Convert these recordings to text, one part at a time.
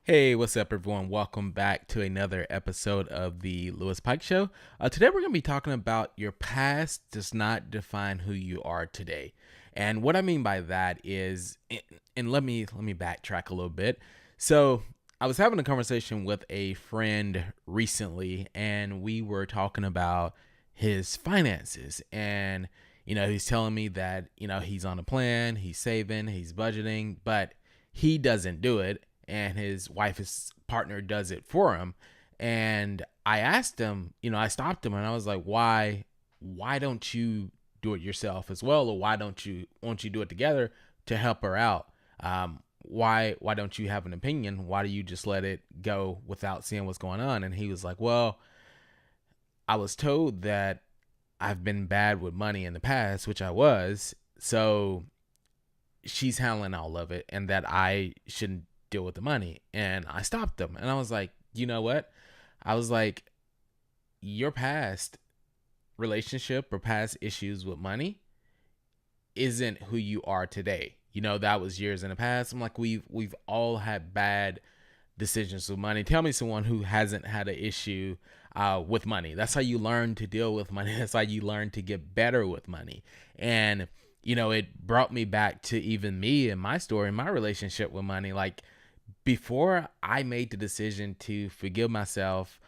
Hey, what's up, everyone? Welcome back to another episode of the Pike Show. Today, we're going to be talking about your past does not define who you are today. And what I mean by that is, and let me backtrack a little bit. So, I was having a conversation with a friend recently, and we were talking about his finances. And he's telling me that he's on a plan, he's saving, he's budgeting, but he doesn't do it, and his wife, his partner, does it for him. And I asked him, I stopped him and I was like, why don't you do it yourself as well? Or won't you do it together to help her out? Why don't you have an opinion? Why do you just let it go without seeing what's going on? And he was like, well, I was told that I've been bad with money in the past, which I was. So she's handling all of it and that I shouldn't deal with the money. And I stopped him and I was like, you know what? I was like, your past relationship or past issues with money isn't who you are today. That was years in the past. I'm like, we've all had bad decisions with money. Tell me someone who hasn't had an issue with money. That's how you learn to deal with money. That's how you learn to get better with money. And it brought me back to even me and my story, my relationship with money. Like, before I made the decision to forgive myself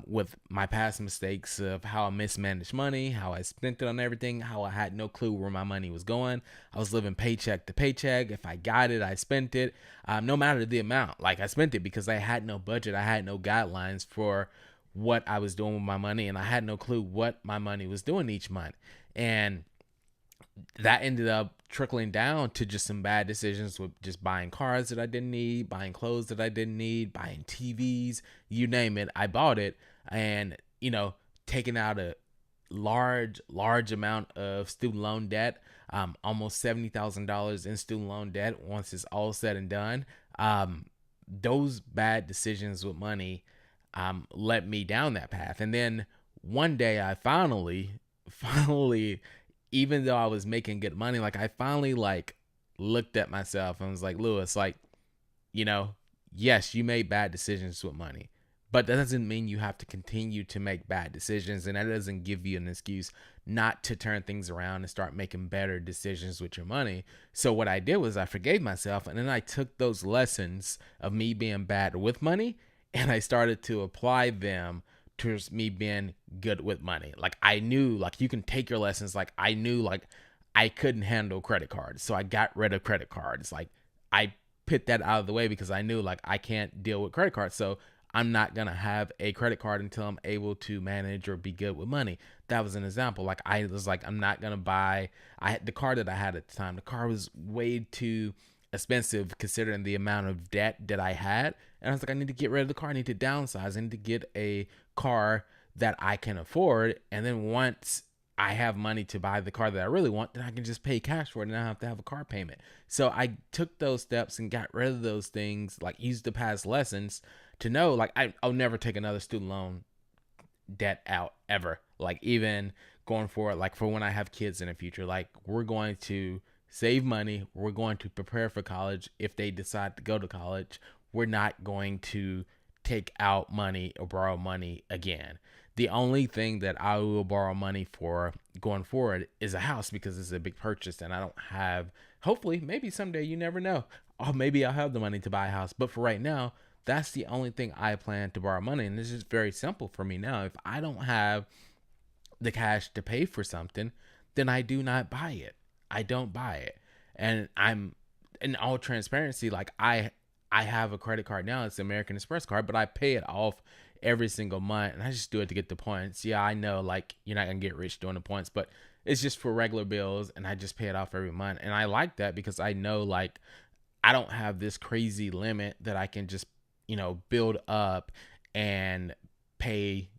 with my past mistakes of how I mismanaged money, how I spent it on everything, how I had no clue where my money was going. I was living paycheck to paycheck. If I got it, I spent it, no matter the amount. Like, I spent it because I had no budget. I had no guidelines for what I was doing with my money, and I had no clue what my money was doing each month. And that ended up trickling down to just some bad decisions with just buying cars that I didn't need, buying clothes that I didn't need, buying TVs, you name it. I bought it, and, taking out a large amount of student loan debt, almost $70,000 in student loan debt once it's all said and done. Those bad decisions with money led me down that path. And then one day I finally, even though I was making good money, like, I finally looked at myself and was like, Lewis, yes, you made bad decisions with money, but that doesn't mean you have to continue to make bad decisions. And that doesn't give you an excuse not to turn things around and start making better decisions with your money. So what I did was I forgave myself, and then I took those lessons of me being bad with money and I started to apply them towards me being good with money. Like, I knew, like, you can take your lessons. Like, I knew, like, I couldn't handle credit cards, so I got rid of credit cards. Like, I put that out of the way because I knew, like, I can't deal with credit cards, so I'm not gonna have a credit card until I'm able to manage or be good with money. That was an example. Like, I was like, I'm not gonna buy. I had the car that I had at the time. The car was way too expensive considering the amount of debt that I had. And I was like, I need to get rid of the car. I need to downsize. I need to get a car that I can afford. And then once I have money to buy the car that I really want, then I can just pay cash for it and I don't have to have a car payment. So I took those steps and got rid of those things, like, used the past lessons to know, like, I'll never take another student loan debt out ever. Like, even going forward, like, for when I have kids in the future, like, we're going to save money. We're going to prepare for college. If they decide to go to college, we're not going to take out money or borrow money again. The only thing that I will borrow money for going forward is a house, because it's a big purchase and I don't have, hopefully, maybe someday, you never know, or maybe I'll have the money to buy a house. But for right now, that's the only thing I plan to borrow money. And this is very simple for me now. If I don't have the cash to pay for something, then I do not buy it. I don't buy it. And I'm, in all transparency, like, I have a credit card now. It's the American Express card, but I pay it off every single month, and I just do it to get the points. Yeah, I know, like, you're not gonna get rich doing the points, but it's just for regular bills, and I just pay it off every month. And I like that because I know, like, I don't have this crazy limit that I can just, build up and pay,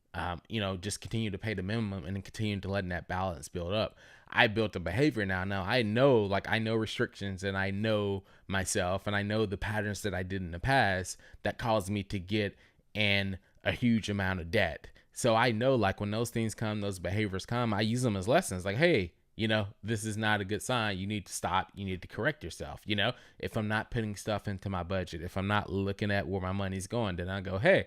just continue to pay the minimum and then continue to letting that balance build up. I built a behavior now. Now I know, like, I know restrictions, and I know myself, and I know the patterns that I did in the past that caused me to get in a huge amount of debt. So I know, like, when those things come, those behaviors come, I use them as lessons. Like, hey, this is not a good sign. You need to stop. You need to correct yourself. If I'm not putting stuff into my budget, if I'm not looking at where my money's going, then I go, hey,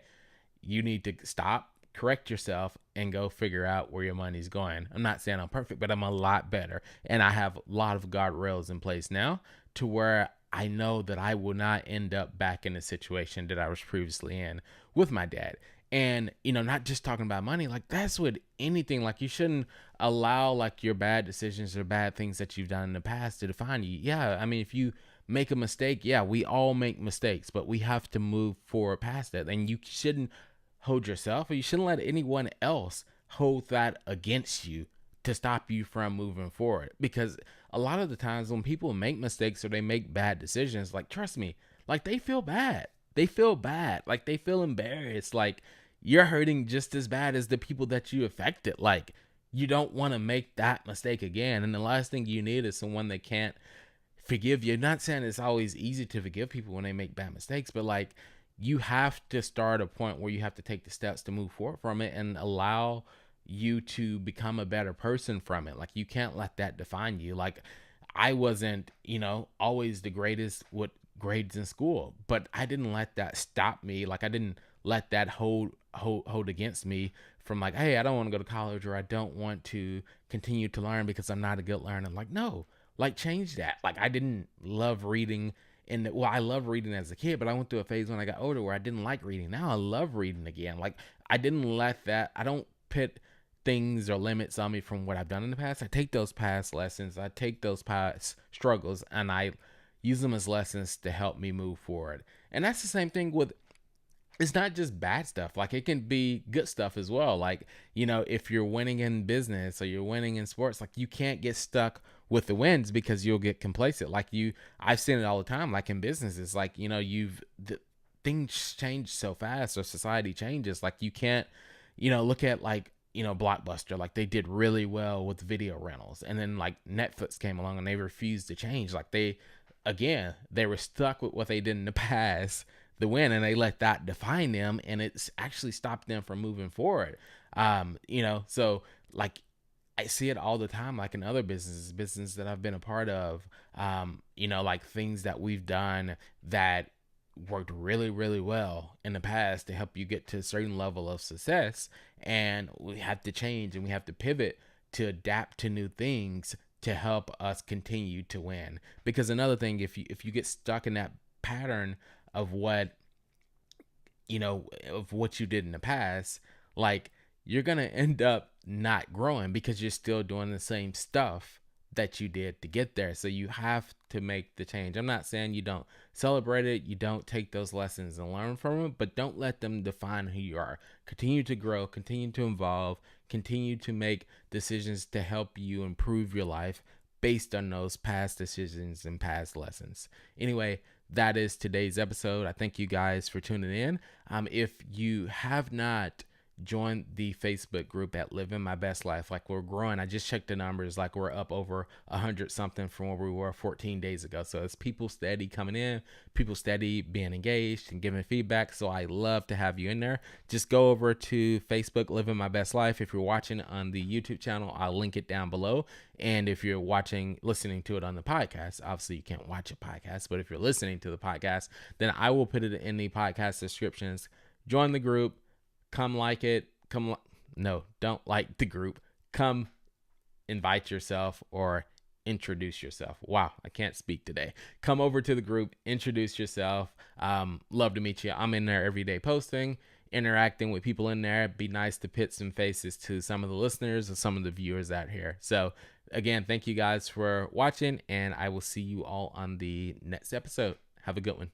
you need to stop, correct yourself, and go figure out where your money's going. I'm not saying I'm perfect, but I'm a lot better. And I have a lot of guardrails in place now to where I know that I will not end up back in the situation that I was previously in with my dad. And, not just talking about money, like that's with anything. Like you shouldn't allow like your bad decisions or bad things that you've done in the past to define you. Yeah. I mean, if you make a mistake, yeah, we all make mistakes, but we have to move forward past that. And you shouldn't hold yourself, or you shouldn't let anyone else hold that against you to stop you from moving forward. Because a lot of the times when people make mistakes or they make bad decisions, like trust me, like they feel bad. They feel bad. Like they feel embarrassed. Like you're hurting just as bad as the people that you affected. Like you don't want to make that mistake again. And the last thing you need is someone that can't forgive you. Not saying it's always easy to forgive people when they make bad mistakes, but like you have to start a point where you have to take the steps to move forward from it and allow you to become a better person from it. Like you can't let that define you. Like I wasn't, always the greatest with grades in school, but I didn't let that stop me. Like I didn't let that hold against me from like, hey, I don't want to go to college, or I don't want to continue to learn because I'm not a good learner. I'm like, no, like change that. Like I didn't love reading. And I love reading as a kid, but I went through a phase when I got older where I didn't like reading. Now I love reading again. Like I didn't let that, I don't put things or limits on me from what I've done in the past. I take those past lessons, I take those past struggles, and I use them as lessons to help me move forward. And that's the same thing with, it's not just bad stuff. Like it can be good stuff as well. Like, if you're winning in business or you're winning in sports, like you can't get stuck with the wins because you'll get complacent. Like I've seen it all the time. Like in businesses, like, things change so fast, or society changes. Like you can't, look at like, Blockbuster, like they did really well with video rentals. And then like Netflix came along and they refused to change. Like they were stuck with what they did in the past, the win, and they let that define them, and it's actually stopped them from moving forward. So like I see it all the time, like in other businesses that I've been a part of, like things that we've done that worked really, really well in the past to help you get to a certain level of success. And we have to change and we have to pivot to adapt to new things to help us continue to win. Because another thing, if you get stuck in that pattern of what you did in the past, like you're gonna end up not growing because you're still doing the same stuff that you did to get there. So you have to make the change. I'm not saying you don't celebrate it, you don't take those lessons and learn from them, but don't let them define who you are. Continue to grow, continue to evolve, continue to make decisions to help you improve your life based on those past decisions and past lessons. Anyway, that is today's episode. I thank you guys for tuning in. If you have not joined the Facebook group at Living My Best Life, like we're growing. I just checked the numbers, like we're up over 100 something from where we were 14 days ago. So it's people steady coming in, people steady being engaged and giving feedback. So I love to have you in there. Just go over to Facebook, Living My Best Life. If you're watching on the YouTube channel, I'll link it down below. And if you're listening to it on the podcast, obviously you can't watch a podcast, but if you're listening to the podcast, then I will put it in the podcast descriptions. Join the group. Come like it. No, don't like the group. Come invite yourself or introduce yourself. Wow, I can't speak today. Come over to the group, introduce yourself. Love to meet you. I'm in there every day posting, interacting with people in there. It'd be nice to put some faces to some of the listeners and some of the viewers out here. So again, thank you guys for watching, and I will see you all on the next episode. Have a good one.